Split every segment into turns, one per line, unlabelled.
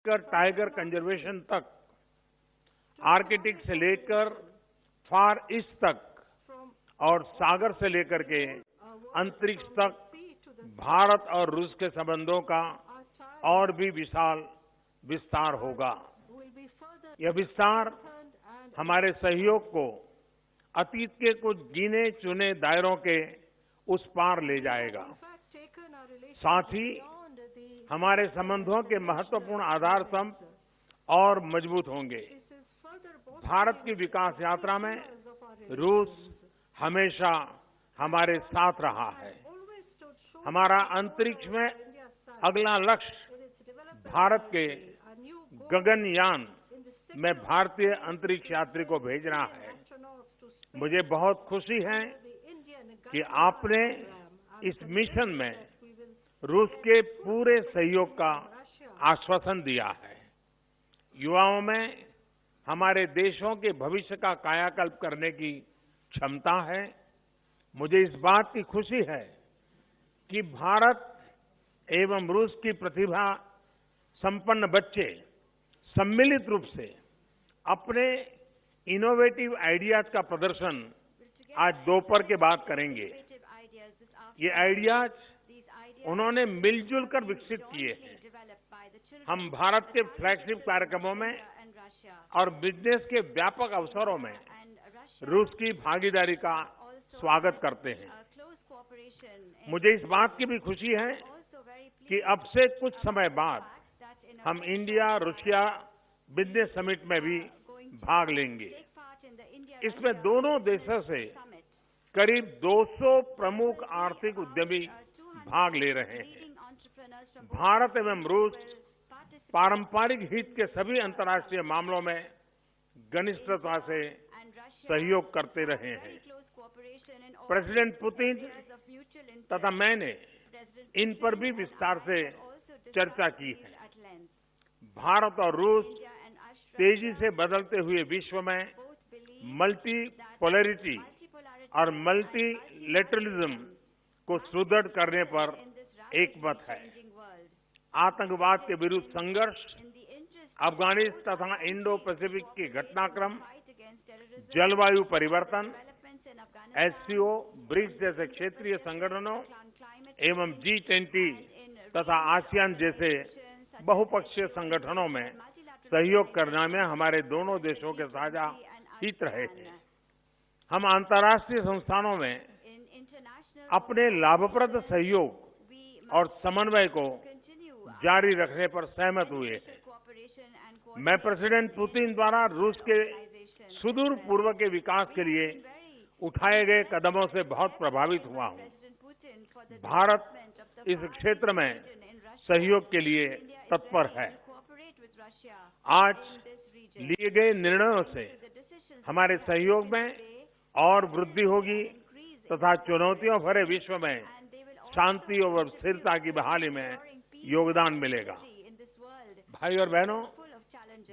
Tiger conservation तक, Arctic से लेकर फार ईस्ट तक और सागर से लेकर के अंतरिक्ष तक भारत और रूस के संबंधों का और भी विशाल विस्तार होगा। यह विस्तार हमारे सहयोग को अतीत के कुछ गिने चुने दायरों के उस पार ले जाएगा। साथ ही हमारे संबंधों के महत्वपूर्ण आधार स्तंभ और मजबूत होंगे। भारत की विकास यात्रा में रूस हमेशा हमारे साथ रहा है। हमारा अंतरिक्ष में अगला लक्ष्य भारत के गगनयान में भारतीय अंतरिक्ष यात्री को भेजना है। मुझे बहुत खुशी है कि आपने इस मिशन में रूस के पूरे सहयोग का आश्वासन दिया है। युवाओं में हमारे देशों के भविष्य का कायाकल्प करने की क्षमता है। मुझे इस बात की खुशी है कि भारत एवं रूस की प्रतिभा संपन्न बच्चे सम्मिलित रूप से अपने इनोवेटिव आइडियाज का प्रदर्शन आज दोपहर के बाद करेंगे। ये आइडियाज उन्होंने मिलजुल कर विकसित किए हैं। हम भारत के फ्लैगशिप कार्यक्रमों में और बिजनेस के व्यापक अवसरों में रूस की भागीदारी का स्वागत करते हैं। मुझे इस बात की भी खुशी है कि अब से कुछ समय बाद हम इंडिया रूसिया बिजनेस समिट में भी भाग लेंगे। इसमें दोनों देशों से करीब 200 प्रमुख आर्थिक उद्यमी भाग ले रहे हैं। भारत एवं रूस पारंपरिक हित के सभी अंतर्राष्ट्रीय मामलों में घनिष्ठता से सहयोग करते रहे हैं। प्रेसिडेंट पुतिन तथा मैंने इन पर भी विस्तार से चर्चा की है। भारत और रूस तेजी से बदलते हुए विश्व में मल्टीपोलैरिटी और मल्टीलेटरलिज्म को सुदृढ़ करने पर एकमत है। आतंकवाद के विरुद्ध संघर्ष, अफगानिस्तान तथा इंडो पैसिफिक के घटनाक्रम, जलवायु परिवर्तन, एससीओ, ब्रिक्स जैसे क्षेत्रीय संगठनों एवं G20 तथा आसियान जैसे बहुपक्षीय संगठनों में सहयोग करने में हमारे दोनों देशों के साझा हित रहे हैं। हम अंतर्राष्ट्रीय संस्थानों में अपने लाभप्रद सहयोग और समन्वय को जारी रखने पर सहमत हुए हैं। मैं प्रेसिडेंट पुतिन द्वारा रूस के सुदूर पूर्व के विकास के लिए उठाए गए कदमों से बहुत प्रभावित हुआ हूं। भारत इस क्षेत्र में सहयोग के लिए तत्पर है। आज लिए गए निर्णयों से हमारे सहयोग में और वृद्धि होगी तथा चुनौतियों भरे विश्व में शांति और स्थिरता की बहाली में योगदान मिलेगा। भाई और बहनों,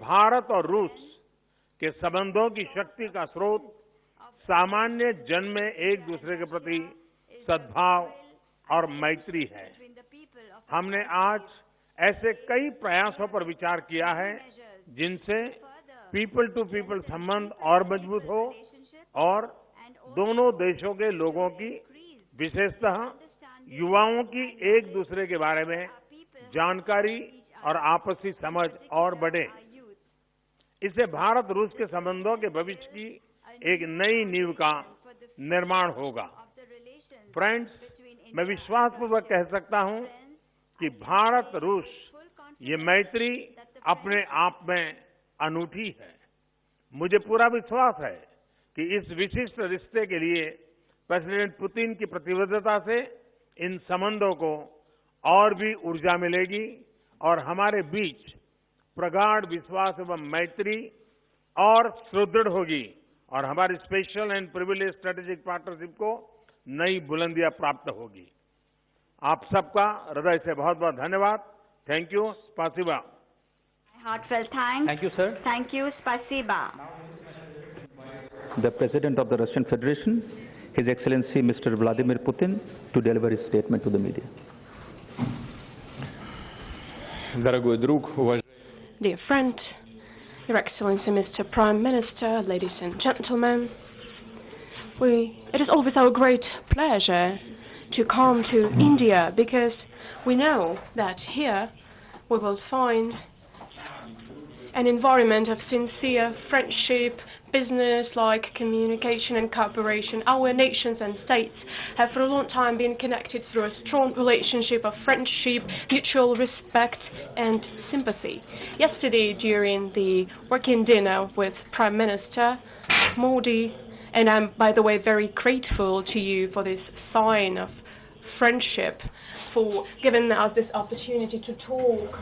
भारत और रूस के संबंधों की शक्ति का स्रोत सामान्य जन में एक दूसरे के प्रति सद्भाव और मैत्री है। हमने आज ऐसे कई प्रयासों पर विचार किया है जिनसे पीपल टू पीपल संबंध और मजबूत हो और दोनों देशों के लोगों की, विशेषतः युवाओं की एक दूसरे के बारे में जानकारी और आपसी समझ और बढ़े। इससे भारत रूस के संबंधों के भविष्य की एक नई नींव का निर्माण होगा। फ्रेंड्स, मैं विश्वासपूर्वक कह सकता हूं कि भारत रूस ये मैत्री अपने आप में अनूठी है। मुझे पूरा विश्वास है कि इस विशिष्ट रिश्ते के लिए प्रेसिडेंट पुतिन की प्रतिबद्धता से इन संबंधों को और भी ऊर्जा मिलेगी और हमारे बीच प्रगाढ़ विश्वास एवं मैत्री और सुदृढ़ होगी और हमारी special and privilege strategic partnership को नई बुलंदियां प्राप्त होगी। आप सबका हृदय से बहुत बहुत धन्यवाद। थैंक यू, स्पासिबा।
Heartfelt thanks.
Thank you, sir.
Thank you, spasiba.
The President of the Russian Federation, His Excellency Mr. Vladimir Putin, to deliver his statement to the media.
Дорогой друг, уважаемый dear friend, Your Excellency Mr. Prime Minister, ladies and gentlemen, it is always our great pleasure to come to India because we know that here we will find an environment of sincere friendship, business-like communication and cooperation. Our nations and states have for a long time been connected through a strong relationship of friendship, mutual respect and sympathy. Yesterday, during the working dinner with Prime Minister Modi, and I'm, by the way, very grateful to you for this sign of friendship, for giving us this opportunity to talk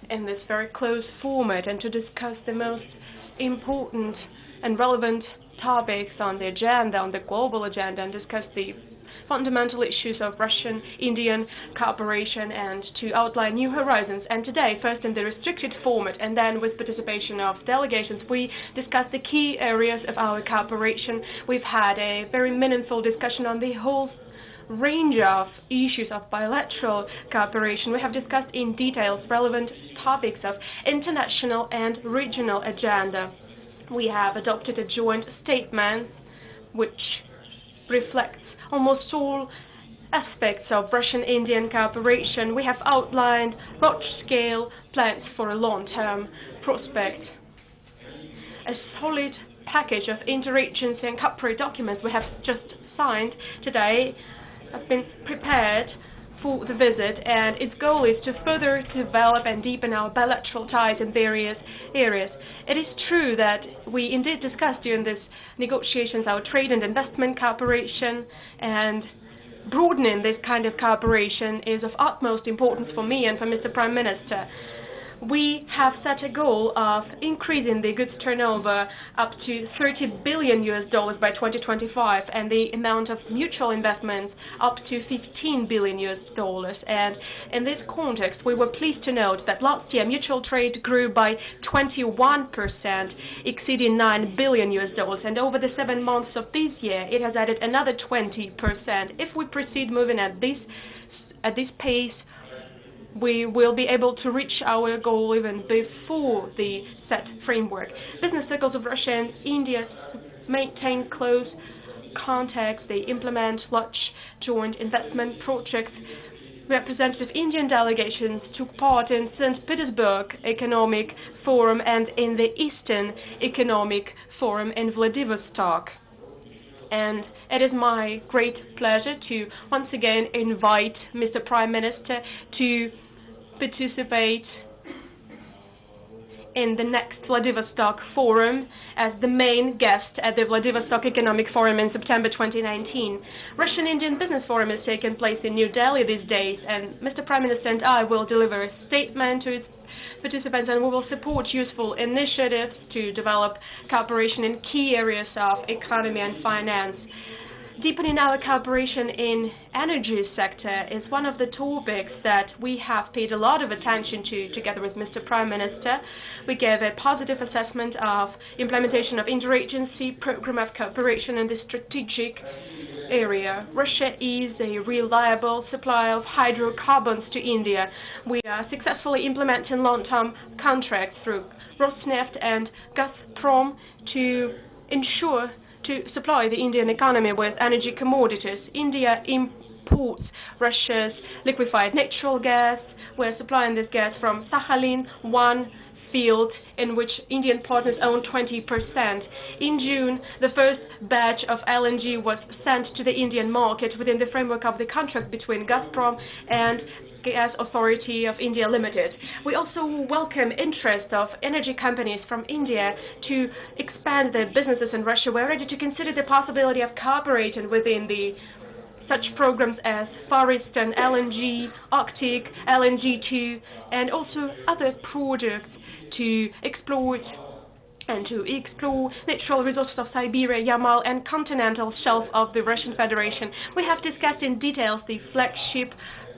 in this very close format and to discuss the most important and relevant topics on the agenda, on the global agenda, and discuss the fundamental issues of Russian-Indian cooperation and to outline new horizons. And today, first in the restricted format and then with participation of delegations, we discussed the key areas of our cooperation. We've had a very meaningful discussion on the whole range of issues of bilateral cooperation. We have discussed in detail relevant topics of international and regional agenda. We have adopted a joint statement which reflects almost all aspects of Russian-Indian cooperation. We have outlined large-scale plans for a long-term prospect. A solid package of interagency and corporate documents we have just signed today have been prepared for the visit, and its goal is to further develop and deepen our bilateral ties in various areas. It is true that we indeed discussed during these negotiations our trade and investment cooperation, and broadening this kind of cooperation is of utmost importance for me and for Mr. Prime Minister. We have set a goal of increasing the goods turnover up to $30 billion by 2025, and the amount of mutual investments up to $15 billion. And in this context, we were pleased to note that last year mutual trade grew by 21%, exceeding $9 billion. And over the 7 months of this year, it has added another 20%. If we proceed moving at this pace, we will be able to reach our goal even before the set framework. Business circles of Russia and India maintain close contacts. They implement large joint investment projects. Representative Indian delegations took part in St. Petersburg Economic Forum and in the Eastern Economic Forum in Vladivostok. And it is my great pleasure to once again invite Mr. Prime Minister to participate in the next Vladivostok Forum as the main guest at the Vladivostok Economic Forum in September 2019. Russian-Indian Business Forum is taking place in New Delhi these days, and Mr. Prime Minister and I will deliver a statement to its participants, and we will support useful initiatives to develop cooperation in key areas of economy and finance. Deepening our cooperation in energy sector is one of the topics that we have paid a lot of attention to together with Mr. Prime Minister. We gave a positive assessment of implementation of interagency program of cooperation in the strategic area. Russia is a reliable supplier of hydrocarbons to India. We are successfully implementing long-term contracts through Rosneft and Gazprom to ensure to supply the Indian economy with energy commodities. India imports Russia's liquefied natural gas. We're supplying this gas from Sakhalin-1 field in which Indian partners own 20%. In June, the first batch of LNG was sent to the Indian market within the framework of the contract between Gazprom and Gas Authority of India Limited. We also welcome interest of energy companies from India to expand their businesses in Russia. We're ready to consider the possibility of cooperating within such programs as Far Eastern LNG, Arctic LNG2, and also other projects to explore natural resources of Siberia, Yamal, and continental shelf of the Russian Federation. We have discussed in detail the flagship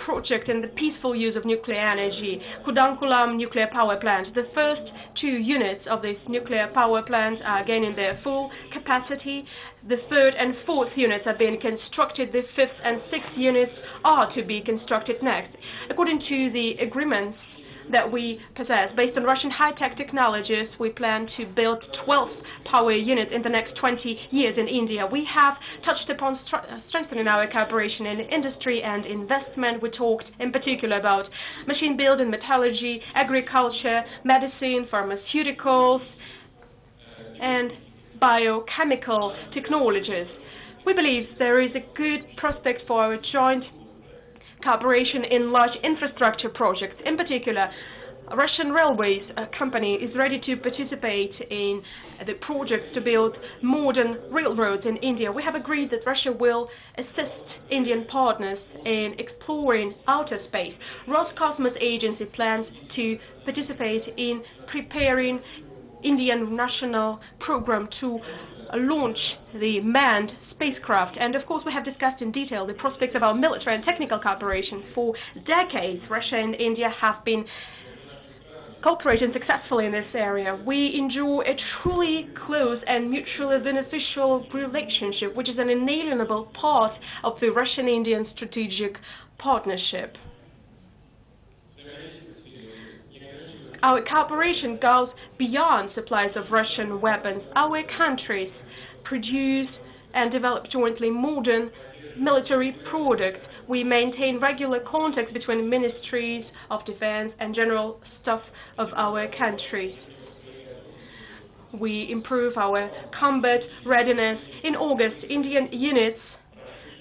project in the peaceful use of nuclear energy, Kudankulam nuclear power plant. The first 2 units of this nuclear power plant are gaining their full capacity. The 3rd and 4th units are being constructed. The 5th and 6th units are to be constructed next. According to the agreements that we possess. Based on Russian high-tech technologies, we plan to build 12 power units in the next 20 years in India. We have touched upon strengthening our cooperation in industry and investment. We talked in particular about machine building, metallurgy, agriculture, medicine, pharmaceuticals, and biochemical technologies. We believe there is a good prospect for our joint cooperation in large infrastructure projects. In particular, Russian Railways company is ready to participate in the projects to build modern railroads in India. We have agreed that Russia will assist Indian partners in exploring outer space. Roscosmos Agency plans to participate in preparing Indian national program to launch the manned spacecraft. And of course, we have discussed in detail the prospects of our military and technical cooperation. For decades, Russia and India have been cooperating successfully in this area. We enjoy a truly close and mutually beneficial relationship, which is an inalienable part of the Russian-Indian strategic partnership. Our cooperation goes beyond supplies of Russian weapons. Our countries produce and develop jointly modern military products. We maintain regular contacts between ministries of defense and general staff of our countries. We improve our combat readiness. In August, Indian units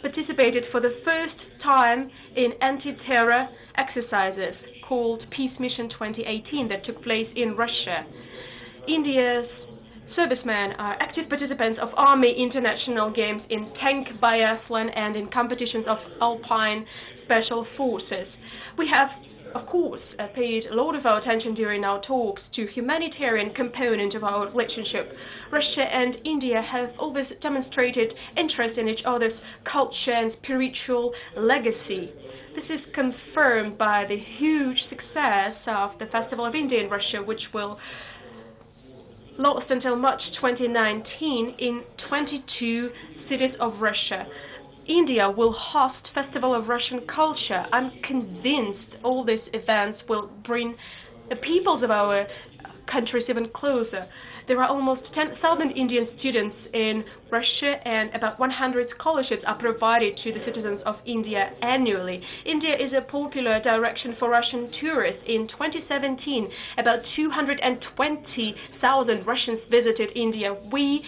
participated for the first time in anti-terror exercises called Peace Mission 2018 that took place in Russia. India's servicemen are active participants of Army International Games in tank biathlon and in competitions of Alpine Special Forces. We have, of course, paid a lot of our attention during our talks to humanitarian component of our relationship. Russia and India have always demonstrated interest in each other's culture and spiritual legacy. This is confirmed by the huge success of the Festival of India in Russia, which will last until March 2019 in 22 cities of Russia. India will host Festival of Russian Culture. I'm convinced all these events will bring the peoples of our countries even closer. There are almost 10,000 Indian students in Russia, and about 100 scholarships are provided to the citizens of India annually. India is a popular direction for Russian tourists. In 2017, about 220,000 Russians visited India. We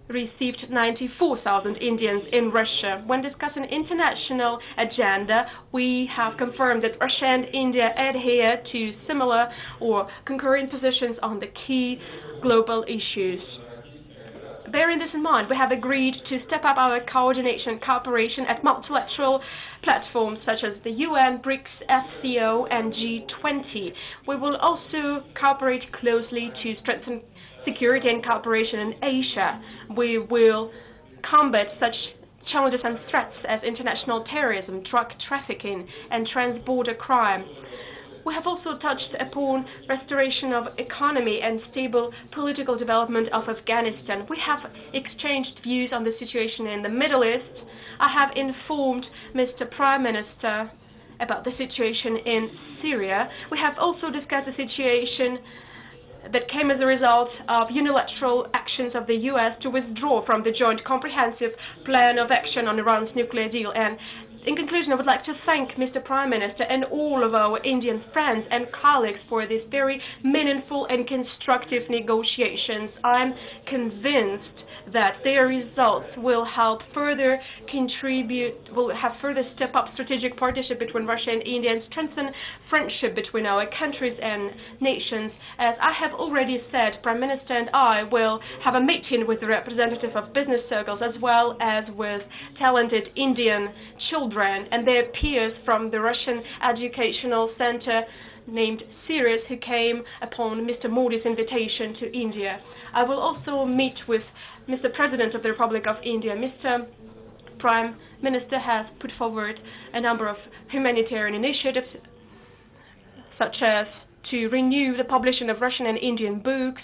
received 94,000 Indians in Russia. When discussing international agenda, we have confirmed that Russia and India adhere to similar or concurrent positions on the key global issues. Bearing this in mind, we have agreed to step up our coordination and cooperation at multilateral platforms such as the UN, BRICS, SCO, and G20. We will also cooperate closely to strengthen security and cooperation in Asia. We will combat such challenges and threats as international terrorism, drug trafficking, and transborder crime. We have also touched upon restoration of economy and stable political development of Afghanistan. We have exchanged views on the situation in the Middle East. I have informed Mr. Prime Minister about the situation in Syria. We have also discussed the situation that came as a result of unilateral actions of the US to withdraw from the Joint Comprehensive Plan of Action on Iran's nuclear deal. And in conclusion, I would like to thank Mr. Prime Minister and all of our Indian friends and colleagues for these very meaningful and constructive negotiations. I'm convinced that their results will help further step up strategic partnership between Russia and India and strengthen friendship between our countries and nations. As I have already said, Prime Minister and I will have a meeting with the representatives of business circles as well as with talented Indian children and their peers from the Russian Educational Center named Sirius, who came upon Mr. Modi's invitation to India. I will also meet with Mr. President of the Republic of India. Mr. Prime Minister has put forward a number of humanitarian initiatives, such as to renew the publishing of Russian and Indian books,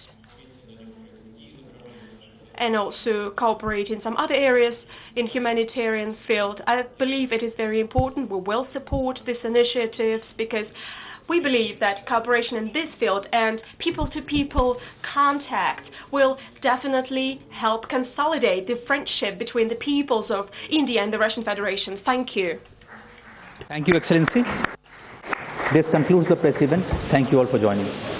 and also cooperate in some other areas in humanitarian field. I believe it is very important. We will support these initiatives because We believe that cooperation in this field and people-to-people contact will definitely help consolidate the friendship between the peoples of India and the Russian Federation. Thank you.
Thank you, Excellency. This concludes the press event. Thank you all for joining.